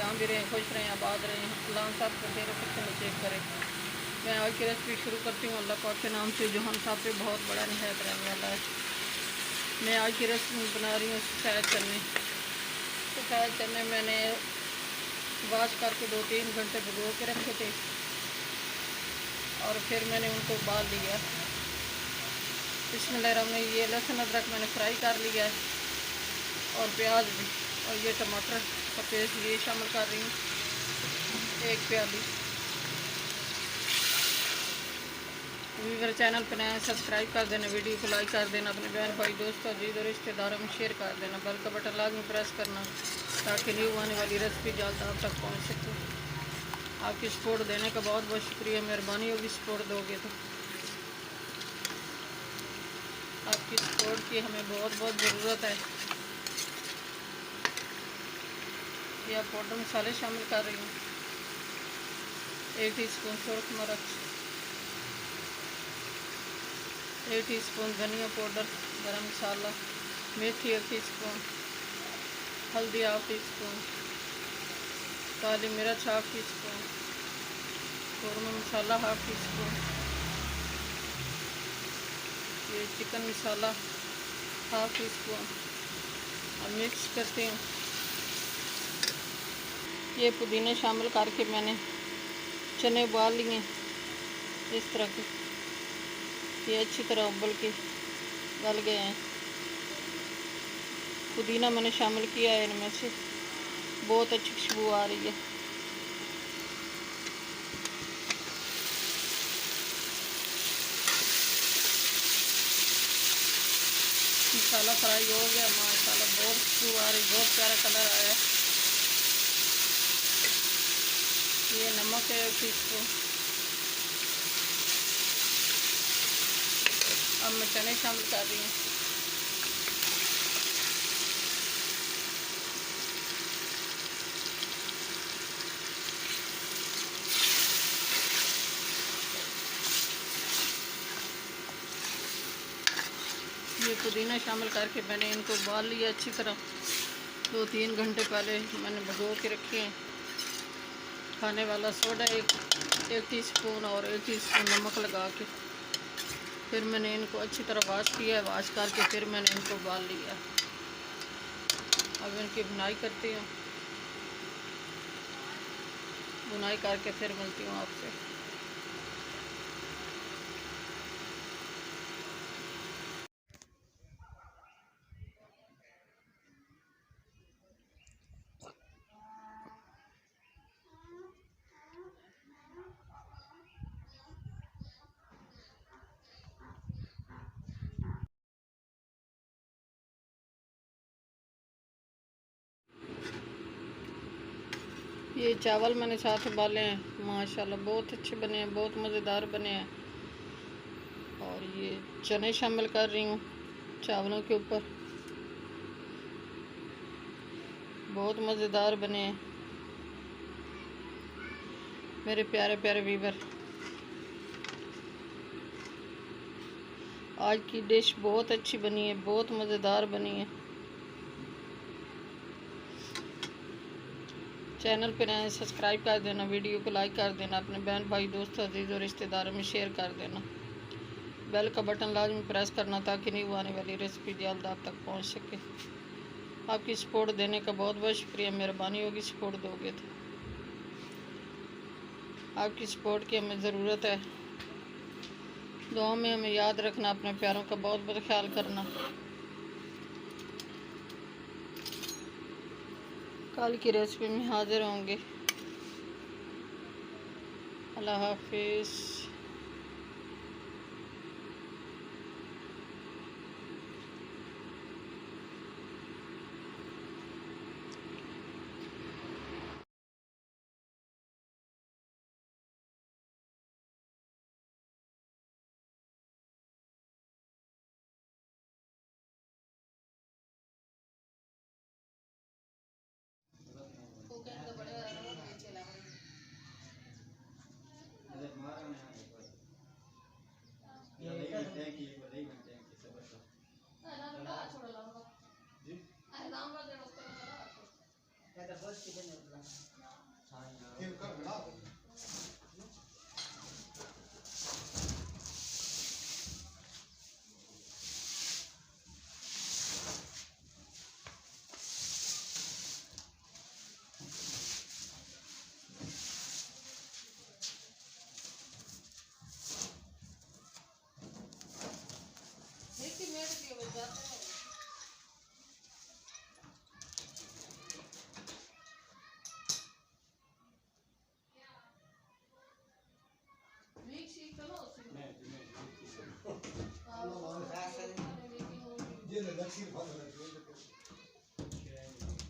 कहाँ भी रहें, खुश रहें, आबाद रहें। अल्लाह साहब का तेरे सबको नसीब करे। मैं आज की रेसिपी शुरू करती हूँ अल्लाह पाक के नाम से, जो हम साहब पे बहुत बड़ा निहायत रहने वाला है। मैं आज की रेसिपी बना रही हूँ सफ़ेद चने। सफ़ेद चने मैंने वाश करके 2-3 घंटे भिगो के रखे थे और फिर मैंने उनको उबाल लिया। इसमें हमने ये लहसुन अदरक मैंने फ्राई कर लिया है और प्याज भी, और ये टमाटर का पेस्ट ये शामिल कर रही हूँ 1 प्याली। मेरे चैनल पर नया सब्सक्राइब कर देना, वीडियो को लाइक कर देना, अपने बहन भाई दोस्तों अजीज और रिश्तेदारों में शेयर कर देना, बेल का बटन लाजमी प्रेस करना ताकि न्यू आने वाली रेसिपी जल्द आप तक पहुँच सके। आपकी सपोर्ट देने का बहुत बहुत शुक्रिया, मेहरबानी होगी सपोर्ट दोगे तो। आपकी सपोर्ट की हमें बहुत बहुत ज़रूरत है। या पाउडर मसाले शामिल कर रही हूँ 1 टीस्पून सुरख मिर्च, 1 टीस्पून धनिया पाउडर, गरम मसाला, मेथी 1 टीस्पून, हल्दी 1/2 टीस्पून, काली मिर्च 1/2 टीस्पून, कौरमा मसाला 1/2 टीस्पून, ये चिकन मसाला 1/2 टीस्पून। अब मिक्स करती हूँ। ये पुदीना शामिल करके मैंने चने उबाल लिए इस तरह के, ये अच्छी तरह उबल के गल गए हैं। पुदीना मैंने शामिल किया है इनमें से, बहुत अच्छी खुशबू आ रही है। मसाला फ्राई हो गया माशाल्लाह, बहुत खुशबू आ रही, बहुत प्यारा कलर आया। ये नमक है 1 टीस्पून। अब मैं चने शामिल कर रही हूँ। ये पुदीना शामिल करके मैंने इनको उबाल लिया अच्छी तरह। 2-3 घंटे पहले मैंने भिगो के रखे हैं। खाने वाला सोडा 1 टीस्पून और 1 टीस्पून नमक लगा के फिर मैंने इनको अच्छी तरह वॉश किया है। वॉश करके फिर मैंने इनको उबाल लिया। अब इनकी बुनाई करती हूँ, बुनाई करके फिर मिलती हूँ आपसे। ये चावल मैंने साथ उबाले हैं माशाल्लाह, बहुत अच्छे बने हैं, बहुत मज़ेदार बने हैं। और ये चने शामिल कर रही हूँ चावलों के ऊपर, बहुत मज़ेदार बने हैं मेरे प्यारे प्यारे व्यूअर। आज की डिश बहुत अच्छी बनी है, बहुत मज़ेदार बनी है। चैनल पर नए सब्सक्राइब कर देना, वीडियो को लाइक कर देना, अपने बहन भाई दोस्तों अजीज़ और रिश्तेदारों में शेयर कर देना, बेल का बटन लाजमी प्रेस करना ताकि न्यू आने वाली रेसिपी जल्द आप तक पहुंच सके। आपकी सपोर्ट देने का बहुत बहुत शुक्रिया, मेहरबानी होगी सपोर्ट दोगे तो। आपकी सपोर्ट की हमें ज़रूरत है। दुआ में हमें याद रखना, अपने प्यारों का बहुत बहुत ख्याल करना। कल की रेसिपी में हाजिर होंगे। अल्लाह हाफिज़।